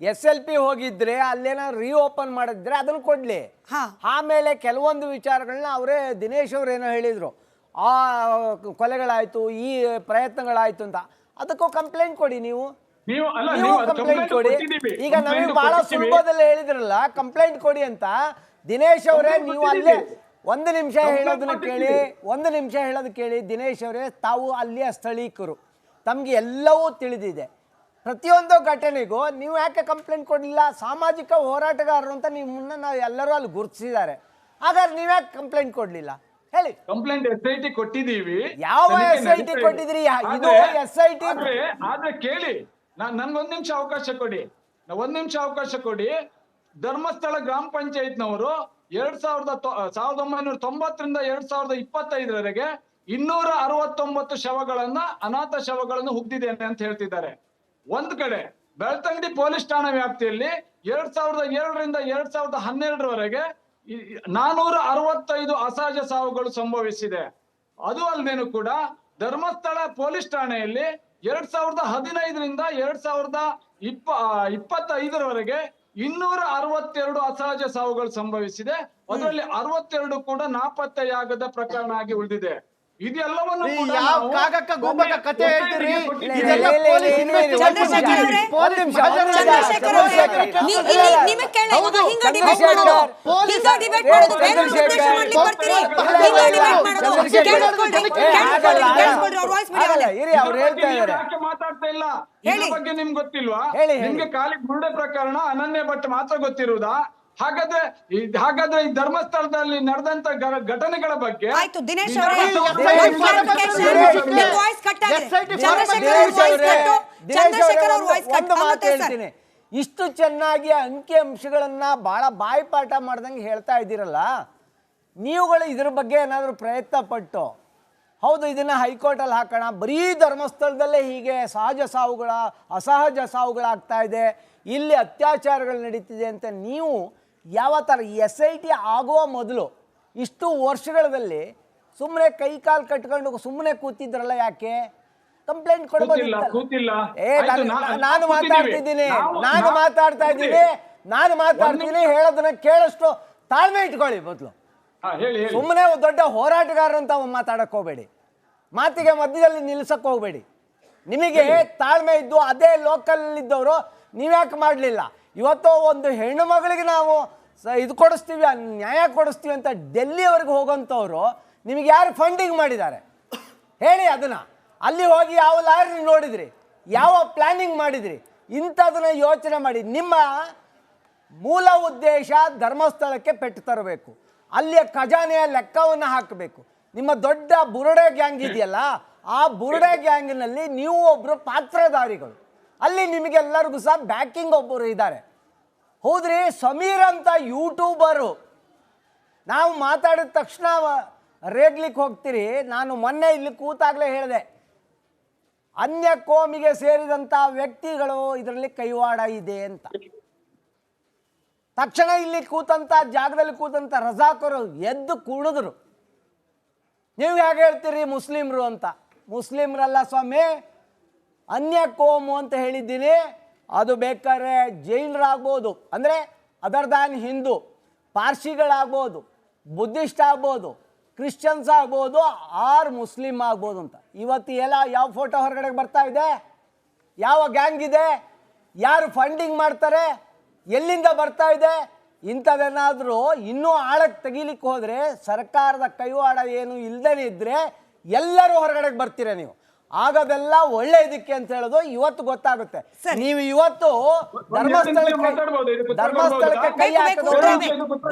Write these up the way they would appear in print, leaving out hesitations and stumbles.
SLP ಹೋಗಿದ್ರೆ ಅಲ್ಲೇನ reopen ಮಾಡಿದ್ರೆ ಅದನ್ನ ಕೊಡ್ಲಿ. ಆಮೇಲೆ ಕೆಲವೊಂದು ವಿಚಾರಗಳನ್ನ ಅವರೇ ದಿನೇಶ್ ಅವ್ರು ಏನೋ ಹೇಳಿದ್ರು, ಆ ಕೊಲೆಗಳಾಯ್ತು, ಈ ಪ್ರಯತ್ನಗಳಾಯ್ತು ಅಂತ, ಅದಕ್ಕೂ ಕಂಪ್ಲೇಂಟ್ ಕೊಡಿ ನೀವು ಕಂಪ್ಲೇಂಟ್ ಕೊಡಿ. ಈಗ ನಮಗೆ ಬಹಳ ಸುಲಭದಲ್ಲಿ ಹೇಳಿದ್ರಲ್ಲ ಕಂಪ್ಲೇಂಟ್ ಕೊಡಿ ಅಂತ. ದಿನೇಶ್ ಅವರೇ ನೀವು ಅಲ್ಲೇ ಒಂದು ನಿಮಿಷ ಹೇಳೋದು ಕೇಳಿ ದಿನೇಶ್ ಅವರೇ, ತಾವು ಅಲ್ಲಿಯ ಸ್ಥಳೀಕರು, ತಮಗೆ ಎಲ್ಲವೂ ತಿಳಿದಿದೆ. ಪ್ರತಿಯೊಂದು ಘಟನೆಗೂ ನೀವು ಯಾಕೆ ಕಂಪ್ಲೇಂಟ್ ಕೊಡಲಿಲ್ಲ? ಸಾಮಾಜಿಕ ಹೋರಾಟಗಾರರು ಅಂತ ನಿಮ್ಮನ್ನ ನಾವು ಎಲ್ಲರೂ ಅಲ್ಲಿ ಗುರುತಿಸಿದ್ದಾರೆ, ಹಾಗಾದ್ರೆ ನೀವು ಯಾಕೆ ಕಂಪ್ಲೇಂಟ್ ಕೊಡಲಿಲ್ಲ ಹೇಳಿ? ಕಂಪ್ಲೇಂಟ್ SIT ಕೊಟ್ಟಿದ್ದೀವಿ. ಯಾವ SIT ಕೊಟ್ಟಿದ್ರಿ? ಇದು SIT. ಆದ್ರೆ ಕೇಳಿ, ನನ್ಗೊಂದ್ ನಿಮಿಷ ಅವಕಾಶ ಕೊಡಿ. ಧರ್ಮಸ್ಥಳ ಗ್ರಾಮ ಪಂಚಾಯತ್ನವರು 1990ರಿಂದ 2025ರವರೆಗೆ 269 ಶವಗಳನ್ನ, ಅನಾಥ ಶವಗಳನ್ನು ಹುಗ್ದಿದ್ದೇನೆ ಅಂತ ಹೇಳ್ತಿದ್ದಾರೆ. ಒಂದ್ ಕಡೆ ಬೆಳ್ತಂಗಡಿ ಪೊಲೀಸ್ ಠಾಣಾ ವ್ಯಾಪ್ತಿಯಲ್ಲಿ 2007ರಿಂದ 2012ರವರೆಗೆ 465 ಅಸಹಜ ಸಾವುಗಳು ಸಂಭವಿಸಿದೆ. ಅದು ಅಲ್ಲದೇನು ಕೂಡ ಧರ್ಮಸ್ಥಳ ಪೊಲೀಸ್ ಠಾಣೆಯಲ್ಲಿ 2015ರಿಂದ 2025ರವರೆಗೆ 262 ಅಸಹಜ ಸಾವುಗಳು ಸಂಭವಿಸಿದೆ. ಅದರಲ್ಲಿ 62 ಕೂಡ ನಾಪತ್ತೆಯಾಗದ ಪ್ರಕರಣ ಆಗಿ ಉಳಿದಿದೆ. ಇದೆಲ್ಲವನ್ನು ಕತೆ ಹೇಳ್ತೀರಿ. ಮಾತಾಡ್ತಾ ಇಲ್ಲ. ಇದ್ರ ಬಗ್ಗೆ ನಿಮ್ಗೆ ಗೊತ್ತಿಲ್ವಾ? ನಿಮ್ಗೆ ಖಾಲಿ ಬುರುಡೆ ಪ್ರಕರಣ, ಅನನ್ಯ ಭಟ್ ಮಾತ್ರ ಗೊತ್ತಿರುವುದಾ? ಹಾಗಾದ್ರೆ ಈ ಧರ್ಮಸ್ಥಳದಲ್ಲಿ ನಡೆದಂತ ಘಟನೆಗಳ ಬಗ್ಗೆ ಇಷ್ಟು ಚೆನ್ನಾಗಿ ಅಂಕಿ ಅಂಶಗಳನ್ನ ಬಹಳ ಬಾಯಿಪಾಠ ಮಾಡ್ದಂಗೆ ಹೇಳ್ತಾ ಇದ್ದೀರಲ್ಲ, ನೀವುಗಳು ಇದ್ರ ಬಗ್ಗೆ ಏನಾದರೂ ಪ್ರಯತ್ನ ಪಟ್ಟು, ಹೌದು ಇದನ್ನ ಹೈಕೋರ್ಟಲ್ಲಿ ಹಾಕೋಣ, ಬರೀ ಧರ್ಮಸ್ಥಳದಲ್ಲೇ ಹೀಗೆ ಅಸಹಜ ಸಾವುಗಳಾಗ್ತಾ ಇದೆ, ಇಲ್ಲಿ ಅತ್ಯಾಚಾರಗಳು ನಡೀತಿದೆ ಅಂತ ನೀವು ಯಾವ ಥರ SIT ಆಗುವ ಮೊದಲು ಇಷ್ಟು ವರ್ಷಗಳಲ್ಲಿ ಸುಮ್ಮನೆ ಕೈ ಕಾಲು ಕಟ್ಕೊಂಡು ಸುಮ್ಮನೆ ಕೂತಿದ್ರಲ್ಲ, ಯಾಕೆ ಕಂಪ್ಲೇಂಟ್ ಕೊಡ್ಬೋದು? ನಾನು ಮಾತಾಡ್ತೀನಿ, ಹೇಳೋದನ್ನ ಕೇಳಷ್ಟು ತಾಳ್ಮೆ ಇಟ್ಕೊಳ್ಳಿ ಮೊದಲು. ಸುಮ್ಮನೆ ದೊಡ್ಡ ಹೋರಾಟಗಾರರು ಅಂತ ಮಾತಾಡಕ್ ಹೋಗ್ಬೇಡಿ, ಮಾತಿಗೆ ಮಧ್ಯದಲ್ಲಿ ನಿಲ್ಸಕ್ ಹೋಗ್ಬೇಡಿ. ನಿಮಗೆ ತಾಳ್ಮೆ ಇದ್ದು ಅದೇ ಲೋಕಲ್ ಇದ್ದವರು ನೀವ್ಯಾಕೆ ಮಾಡಲಿಲ್ಲ? ಇವತ್ತು ಒಂದು ಹೆಣ್ಣು ಮಗಳಿಗೆ ನಾವು ಇದು ಕೊಡಿಸ್ತೀವಿ, ನ್ಯಾಯ ಕೊಡಿಸ್ತೀವಿ ಅಂತ ಡೆಲ್ಲಿವರೆಗೆ ಹೋಗೋಂಥವ್ರು ನಿಮಗೆ ಯಾರು ಫಂಡಿಂಗ್ ಮಾಡಿದ್ದಾರೆ ಹೇಳಿ? ಅದನ್ನ ಅಲ್ಲಿ ಹೋಗಿ ಯಾವ ಲಾಯರ್ ನೋಡಿದ್ರಿ, ಯಾವ ಪ್ಲಾನಿಂಗ್ ಮಾಡಿದ್ರಿ? ಇಂಥದನ್ನ ಯೋಚನೆ ಮಾಡಿ. ನಿಮ್ಮ ಮೂಲ ಉದ್ದೇಶ ಧರ್ಮಸ್ಥಳಕ್ಕೆ ಪೆಟ್ಟು ತರಬೇಕು, ಅಲ್ಲಿಯ ಖಜಾನೆಯ ಲೆಕ್ಕವನ್ನು ಹಾಕಬೇಕು. ನಿಮ್ಮ ದೊಡ್ಡ ಬುರುಡೆ ಗ್ಯಾಂಗ್ ಇದೆಯಲ್ಲ, ಆ ಬುರುಡೆ ಗ್ಯಾಂಗ್ನಲ್ಲಿ ನೀವು ಒಬ್ಬರು ಪಾತ್ರಧಾರಿಗಳು. ಅಲ್ಲಿ ನಿಮಗೆಲ್ಲರಿಗೂ ಸಹ ಬ್ಯಾಕಿಂಗ್ ಒಬ್ಬರು ಇದ್ದಾರೆ. ಹೌದ್ರಿ, ಸಮೀರ್ ಅಂತ ಯೂಟ್ಯೂಬರು, ನಾವು ಮಾತಾಡಿದ ತಕ್ಷಣ ರೇಗ್ಲಿಕ್ಕೆ ಹೋಗ್ತೀರಿ. ನಾನು ಮೊನ್ನೆ ಇಲ್ಲಿ ಕೂತಾಗಲೇ ಹೇಳಿದೆ, ಅನ್ಯ ಕೋಮಿಗೆ ಸೇರಿದಂಥ ವ್ಯಕ್ತಿಗಳು ಇದರಲ್ಲಿ ಕೈವಾಡ ಇದೆ ಅಂತ. ತಕ್ಷಣ ಇಲ್ಲಿ ಕೂತಂಥ ಜಾಗದಲ್ಲಿ ಕೂತಂಥ ರಜಾಕರು ಎದ್ದು ಕುಣಿದ್ರು. ನೀವು ಹೇಗೆ ಹೇಳ್ತೀರಿ ಮುಸ್ಲಿಮ್ರು ಅಂತ? ಮುಸ್ಲಿಮ್ರಲ್ಲ ಸ್ವಾಮಿ, ಅನ್ಯ ಕೋಮು ಅಂತ ಹೇಳಿದ್ದೀನಿ. ಅದು ಬೇಕಾದ್ರೆ ಜೈನರಾಗ್ಬೋದು, ಅಂದರೆ ಅದರ್ ದ್ಯಾನ್ ಹಿಂದೂ, ಪಾರ್ಸಿಗಳಾಗ್ಬೋದು, ಬುದ್ಧಿಸ್ಟ್ ಆಗ್ಬೋದು, ಕ್ರಿಶ್ಚಿಯನ್ಸ್ ಆಗ್ಬೋದು, ಆರ್ ಮುಸ್ಲಿಮ್ ಆಗ್ಬೋದು ಅಂತ. ಇವತ್ತು ಯಾವ ಫೋಟೋ ಹೊರಗಡೆ ಬರ್ತಾ ಇದೆ? ಯಾವ ಗ್ಯಾಂಗ್ ಇದೆ? ಯಾರು ಫಂಡಿಂಗ್ ಮಾಡ್ತಾರೆ? ಎಲ್ಲಿಂದ ಬರ್ತಾ ಇದೆ? ಇಂಥದ್ದೇನಾದರೂ ಇನ್ನೂ ಆಳಕ್ಕೆ ತೆಗಿಲಿಕ್ಕೆ ಹೋದರೆ, ಸರ್ಕಾರದ ಕೈವಾಡ ಏನು ಇಲ್ಲದೇ ಇದ್ದರೆ ಎಲ್ಲರೂ ಹೊರಗಡೆಗೆ ಬರ್ತೀರ ನೀವು. ಆಗೋದೆಲ್ಲ ಒಳ್ಳೆಯದಕ್ಕೆ ಅಂತ ಹೇಳೋದು ಇವತ್ತು ಗೊತ್ತಾಗುತ್ತೆ. ನೀವು ಇವತ್ತು ಧರ್ಮಸ್ಥಳಕ್ಕೆ ಕೈ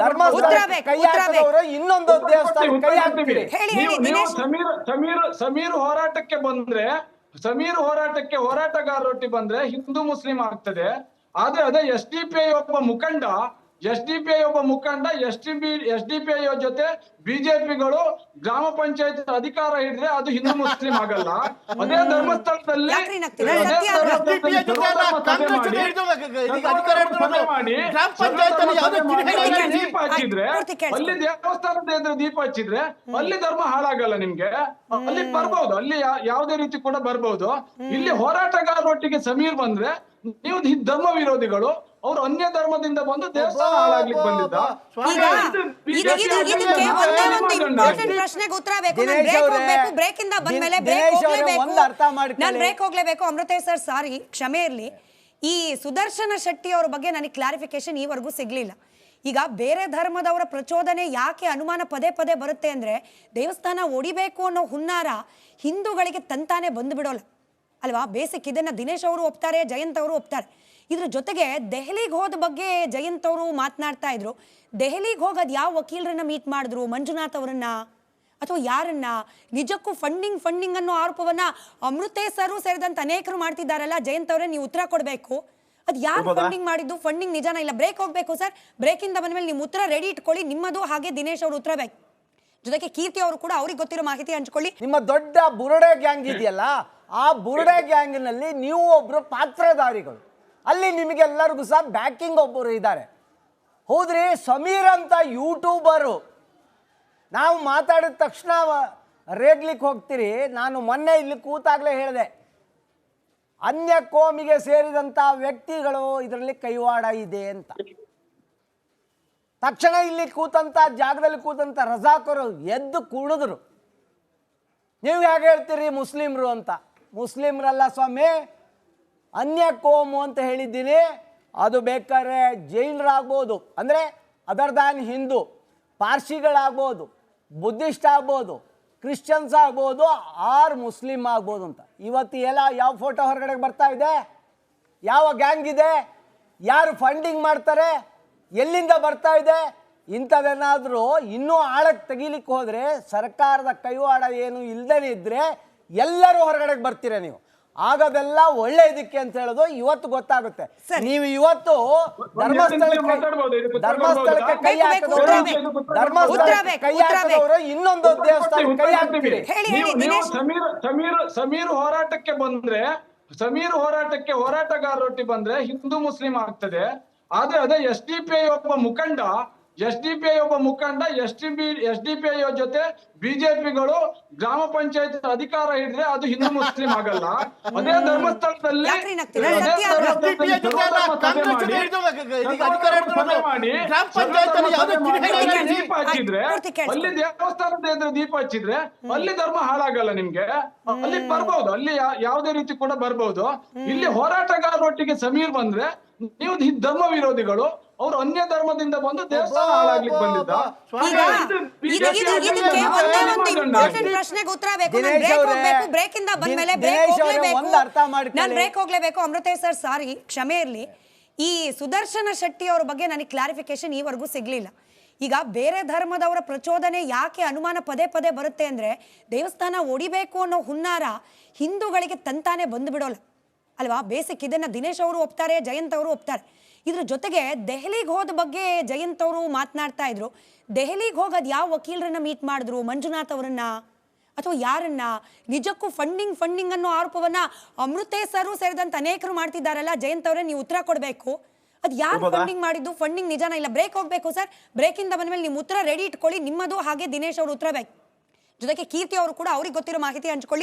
ಹಾಕಿದವರು ಇನ್ನೊಂದು ದೇವಸ್ಥಾನ ಕೈ ಹಾಕ್ತೀರಿ. ಸಮೀರ್ ಹೋರಾಟಕ್ಕೆ ಬಂದ್ರೆ, ಹೋರಾಟಗಾರರೊಟ್ಟಿ ಬಂದ್ರೆ ಹಿಂದೂ ಮುಸ್ಲಿಂ ಆಗ್ತದೆ. ಆದ್ರೆ ಅದೇ SDPI ಒಬ್ಬ ಮುಖಂಡ SDPI ಒಬ್ಬ ಮುಖಂಡ SDPI ಜೊತೆ ಬಿಜೆಪಿಗಳು ಗ್ರಾಮ ಪಂಚಾಯತ್ ಅಧಿಕಾರ ಹಿಡಿದ್ರೆ ಅದು ಹಿಂದೂ ಮುಸ್ಲಿಂ ಆಗಲ್ಲ. ಅದೇ ಧರ್ಮಸ್ಥಳದಲ್ಲಿ ಯಾಕ್ರಿ ನಗ್ತೀರಾ? ಅದೇ ಸತ್ಯ ಅಲ್ಲ. ಧರ್ಮಸ್ಥಳದಲ್ಲಿ ದೀಪ ಹಚ್ಚಿದ್ರೆ ಅಲ್ಲಿ ದೇವಸ್ಥಾನದ ಎದುರು ದೀಪ ಹಚ್ಚಿದ್ರೆ ಅಲ್ಲಿ ಧರ್ಮ ಹಾಳಾಗಲ್ಲ ನಿಮ್ಗೆ. ಅಲ್ಲಿ ಬರ್ಬಹುದು, ಅಲ್ಲಿ ಯಾವುದೇ ರೀತಿ ಕೂಡ ಬರ್ಬಹುದು. ಇಲ್ಲಿ ಹೋರಾಟಗಾರರೊಟ್ಟಿಗೆ ಸಮೀರ್ ಬಂದ್ರೆ ನೀವು ಧರ್ಮ ವಿರೋಧಿಗಳು, ಅವ್ರು ಅನ್ಯ ಧರ್ಮದಿಂದ ಬಂದು ದೇವಸ್ಥಾನ ಹಾಳಾಗ್ಲಿಕ್ಕೆ ಬಂದಿದ್ದ. ಇದಕ್ಕೆ ಒಂದೇ ಒಂದು ಇಂಪಾರ್ಟೆಂಟ್ ಪ್ರಶ್ನೆಗೆ ಉತ್ತರ ಬೇಕು. ನಾನು ಬ್ರೇಕ್ ಹೋಗ್ಬೇಕು, ಬ್ರೇಕ್ ಇಂದ ಬಂದ್ಮೇಲೆ ಬ್ರೇಕ್ ಹೋಗ್ಲೇಬೇಕು. ನಾನು ಬ್ರೇಕ್ ಹೋಗ್ಲೇಬೇಕು. ಅಮೃತೇಶ್ ಸರ್ ಸಾರಿ, ಕ್ಷಮೆ ಇರ್ಲಿ. ಈ ಸುದರ್ಶನ ಶೆಟ್ಟಿ ಅವ್ರ ಬಗ್ಗೆ ನನಗೆ ಕ್ಲಾರಿಫಿಕೇಶನ್ ಈವರೆಗೂ ಸಿಗ್ಲಿಲ್ಲ. ಈಗ ಬೇರೆ ಧರ್ಮದವರ ಪ್ರಚೋದನೆ ಯಾಕೆ ಅನುಮಾನ ಪದೇ ಪದೇ ಬರುತ್ತೆ ಅಂದ್ರೆ, ದೇವಸ್ಥಾನ ಒಡಿಬೇಕು ಅನ್ನೋ ಹುನ್ನಾರ ಹಿಂದೂಗಳಿಗೆ ತಂತಾನೆ ಬಂದು ಬಿಡೋಲ್ಲ ಅಲ್ವಾ? ಬೇಸಿಕ್ ಇದನ್ನ ದಿನೇಶ್ ಅವರು ಒಪ್ತಾರೆ, ಜಯಂತ್ ಅವರು ಒಪ್ತಾರೆ. ಇದ್ರ ಜೊತೆಗೆ ದೆಹಲಿಗೆ ಹೋದ ಬಗ್ಗೆ ಜಯಂತ್ ಅವರು ಮಾತನಾಡ್ತಾ ಇದ್ರು. ದೆಹಲಿಗೆ ಹೋಗೋದು ಯಾವ ವಕೀಲರನ್ನ ಮೀಟ್ ಮಾಡಿದ್ರು? ಮಂಜುನಾಥ್ ಅವರನ್ನ ಅಥವಾ ಯಾರನ್ನ? ನಿಜಕ್ಕೂ ಫಂಡಿಂಗ್ ಅನ್ನೋ ಆರೋಪವನ್ನ ಅಮೃತೇಶ್ ಸರ್ ಸೇರಿದಂತೆ ಅನೇಕರು ಮಾಡ್ತಿದ್ದಾರಲ್ಲ. ಜಯಂತ್ ಅವರೇ, ನೀವು ಉತ್ತರ ಕೊಡಬೇಕು. ಅದು ಯಾರು ಫಂಡಿಂಗ್ ಮಾಡಿದ್ದು? ಫಂಡಿಂಗ್ ನಿಜಾನ ಇಲ್ಲ? ಬ್ರೇಕ್ ಹೋಗ್ಬೇಕು ಸರ್. ಬ್ರೇಕ್ ಇಂದ ಬಂದ್ಮೇಲೆ ನಿಮ್ಮ ಉತ್ತರ ರೆಡಿ ಇಟ್ಕೊಳ್ಳಿ, ನಿಮ್ಮದು ಹಾಗೆ ದಿನೇಶ್ ಅವರು ಉತ್ತರ ಬೇಕು. ಜೊತೆಗೆ ಕೀರ್ತಿ ಅವರು ಕೂಡ ಅವ್ರಿಗೆ ಗೊತ್ತಿರೋ ಮಾಹಿತಿ ಹಂಚ್ಕೊಳ್ಳಿ. ನಿಮ್ಮ ದೊಡ್ಡ ಬುರುಡೆ ಗ್ಯಾಂಗ್ ಇದೆಯಲ್ಲ, ಆ ಬುರುಡೆ ಗ್ಯಾಂಗ್ನಲ್ಲಿ ನೀವು ಒಬ್ರು ಪಾತ್ರಧಾರಿಗಳು. ಅಲ್ಲಿ ನಿಮಗೆಲ್ಲರಿಗೂ ಸಹ ಬ್ಯಾಕಿಂಗ್ ಒಬ್ಬರು ಇದ್ದಾರೆ. ಹೌದ್ರಿ, ಸಮೀರ್ ಅಂತ ಯೂಟ್ಯೂಬರು. ನಾವು ಮಾತಾಡಿದ ತಕ್ಷಣ ರೇಗ್ಲಿಕ್ಕೆ ಹೋಗ್ತೀರಿ. ನಾನು ಮೊನ್ನೆ ಇಲ್ಲಿ ಕೂತಾಗಲೇ ಹೇಳಿದೆ, ಅನ್ಯ ಕೋಮಿಗೆ ಸೇರಿದಂಥ ವ್ಯಕ್ತಿಗಳು ಇದರಲ್ಲಿ ಕೈವಾಡ ಇದೆ ಅಂತ. ತಕ್ಷಣ ಇಲ್ಲಿ ಕೂತಂಥ ಜಾಗದಲ್ಲಿ ಕೂತಂಥ ರಜಾಕರು ಎದ್ದು ಕುಡಿದ್ರು. ನೀವು ಹೇಗೆ ಹೇಳ್ತೀರಿ ಮುಸ್ಲಿಮ್ರು ಅಂತ? ಮುಸ್ಲಿಮ್ರಲ್ಲ ಸ್ವಾಮಿ, ಅನ್ಯ ಕೋಮು ಅಂತ ಹೇಳಿದ್ದೀನಿ. ಅದು ಬೇಕಾದ್ರೆ ಜೈನರಾಗ್ಬೋದು, ಅಂದರೆ ಅದರ್ ದ್ಯಾನ್ ಹಿಂದೂ, ಪಾರ್ಸಿಗಳಾಗ್ಬೋದು, ಬುದ್ಧಿಸ್ಟ್ ಆಗ್ಬೋದು, ಕ್ರಿಶ್ಚಿಯನ್ಸ್ ಆಗ್ಬೋದು, ಆರ್ ಮುಸ್ಲಿಮ್ ಆಗ್ಬೋದು ಅಂತ. ಇವತ್ತು ಯಾವ ಫೋಟೋ ಹೊರಗಡೆ ಬರ್ತಾ ಇದೆ? ಯಾವ ಗ್ಯಾಂಗ್ ಇದೆ? ಯಾರು ಫಂಡಿಂಗ್ ಮಾಡ್ತಾರೆ? ಎಲ್ಲಿಂದ ಬರ್ತಾ ಇದೆ? ಇಂಥದ್ದೇನಾದರೂ ಇನ್ನೂ ಆಳಕ್ಕೆ ತೆಗಿಲಿಕ್ಕೆ ಹೋದರೆ, ಸರ್ಕಾರದ ಕೈವಾಡ ಏನು ಇಲ್ಲದೇ ಇದ್ದರೆ ಎಲ್ಲರೂ ಹೊರಗಡೆ ಬರ್ತೀರ ನೀವು. ಆಗೋದೆಲ್ಲ ಒಳ್ಳೆಯದಕ್ಕೆ ಅಂತ ಹೇಳೋದು ಇವತ್ತು ಗೊತ್ತಾಗುತ್ತೆ. ನೀವು ಇವತ್ತು ಧರ್ಮಸ್ಥಳಕ್ಕೆ ಕೈ ಹಾಕಿದವರು ಇನ್ನೊಂದು ದೇವಸ್ಥಾನ ಕೈ ಹಾಕ್ತೀರಿ. ಸಮೀರ್ ಹೋರಾಟಕ್ಕೆ ಬಂದ್ರೆ, ಸಮೀರ್ ಹೋರಾಟಗಾರರೊಟ್ಟಿಗೆ ಬಂದ್ರೆ ಹಿಂದೂ ಮುಸ್ಲಿಂ ಆಗ್ತದೆ. ಆದ್ರೆ ಅದೇ SDPI ಒಬ್ಬ ಮುಖಂಡ SDPI ಜೊತೆ ಬಿಜೆಪಿಗಳು ಗ್ರಾಮ ಪಂಚಾಯತ್ ಅಧಿಕಾರ ಹಿಡಿದ್ರೆ ಅದು ಹಿಂದೂ ಮುಸ್ಲಿಂ ಆಗಲ್ಲ. ಅದೇ ಧರ್ಮಸ್ಥಳದಲ್ಲಿ ದೀಪ ಹಚ್ಚಿದ್ರೆ ಅಲ್ಲಿ ದೇವಸ್ಥಾನದ ಎದುರು ದೀಪ ಹಚ್ಚಿದ್ರೆ ಅಲ್ಲಿ ಧರ್ಮ ಹಾಳಾಗಲ್ಲ ನಿಮ್ಗೆ. ಅಲ್ಲಿ ಬರ್ಬಹುದು, ಅಲ್ಲಿ ಯಾವುದೇ ರೀತಿ ಕೂಡ ಬರ್ಬಹುದು. ಇಲ್ಲಿ ಹೋರಾಟಗಾರರೊಟ್ಟಿಗೆ ಸಮೀರ್ ಬಂದ್ರೆ ನೀವು ಧರ್ಮ ವಿರೋಧಿಗಳು, ಅವ್ರು ಅನ್ಯ ಧರ್ಮದಿಂದ ಬಂದು ದೇವಸ್ಥಾನ ಹಾಳಾಗ್ಲಿಕ್ಕೆ ಬಂದಿದ್ದ. ಪ್ರಶ್ನೆಗೆ ಉತ್ತರ ಬೇಕು. ನಾನು ಬ್ರೇಕ್ ಹೋಗ್ಬೇಕು, ಬ್ರೇಕ್ ಇಂದ ಬಂದ್ಮೇಲೆ ಬ್ರೇಕ್ ಹೋಗ್ಲೇಬೇಕು. ನಾನು ಬ್ರೇಕ್ ಹೋಗ್ಲೇಬೇಕು. ಅಮೃತೇಶ್ ಸರ್ ಸಾರಿ, ಕ್ಷಮೆ ಇರ್ಲಿ. ಈ ಸುದರ್ಶನ ಶೆಟ್ಟಿ ಅವ್ರ ಬಗ್ಗೆ ನನಗೆ ಕ್ಲಾರಿಫಿಕೇಶನ್ ಈವರೆಗೂ ಸಿಗ್ಲಿಲ್ಲ. ಈಗ ಬೇರೆ ಧರ್ಮದವರ ಪ್ರಚೋದನೆ ಯಾಕೆ ಅನುಮಾನ ಪದೇ ಪದೇ ಬರುತ್ತೆ ಅಂದ್ರೆ, ದೇವಸ್ಥಾನ ಒಡಿಬೇಕು ಅನ್ನೋ ಹುನ್ನಾರ ಹಿಂದೂಗಳಿಗೆ ತಂತಾನೆ ಬಂದು ಬಿಡೋಲ್ಲ ಅಲ್ವಾ? ಬೇಸಿಕ್ ಇದನ್ನ ದಿನೇಶ್ ಅವರು ಒಪ್ತಾರೆ, ಜಯಂತ್ ಅವರು ಒಪ್ತಾರೆ. ಇದ್ರ ಜೊತೆಗೆ ದೆಹಲಿಗೆ ಹೋದ ಬಗ್ಗೆ ಜಯಂತ್ ಅವರು ಮಾತನಾಡ್ತಾ ಇದ್ರು. ದೆಹಲಿಗೆ ಹೋಗೋದು ಯಾವ ವಕೀಲರನ್ನ ಮೀಟ್ ಮಾಡಿದ್ರು? ಮಂಜುನಾಥ್ ಅವರನ್ನ ಅಥವಾ ಯಾರನ್ನ? ನಿಜಕ್ಕೂ ಫಂಡಿಂಗ್ ಅನ್ನೋ ಆರೋಪವನ್ನ ಅಮೃತೇಶ್ ಸರ್ ಸೇರಿದಂತೆ ಅನೇಕರು ಮಾಡ್ತಿದ್ದಾರಲ್ಲ. ಜಯಂತ್ ಅವರೇ, ನೀವು ಉತ್ತರ ಕೊಡಬೇಕು. ಅದು ಯಾರು ಫಂಡಿಂಗ್ ಮಾಡಿದ್ದು? ಫಂಡಿಂಗ್ ನಿಜಾನ ಇಲ್ಲ? ಬ್ರೇಕ್ ಹೋಗ್ಬೇಕು ಸರ್. ಬ್ರೇಕ್ ಇಂದ ಬಂದ್ಮೇಲೆ ನಿಮ್ಮ ಉತ್ತರ ರೆಡಿ ಇಟ್ಕೊಳ್ಳಿ, ನಿಮ್ಮದು ಹಾಗೆ ದಿನೇಶ್ ಅವರು ಉತ್ತರ ಬೇಕು. ಜೊತೆಗೆ ಕೀರ್ತಿ ಅವರು ಕೂಡ ಅವ್ರಿಗೆ ಗೊತ್ತಿರೋ ಮಾಹಿತಿ ಹಂಚ್ಕೊಳ್ಳಿ.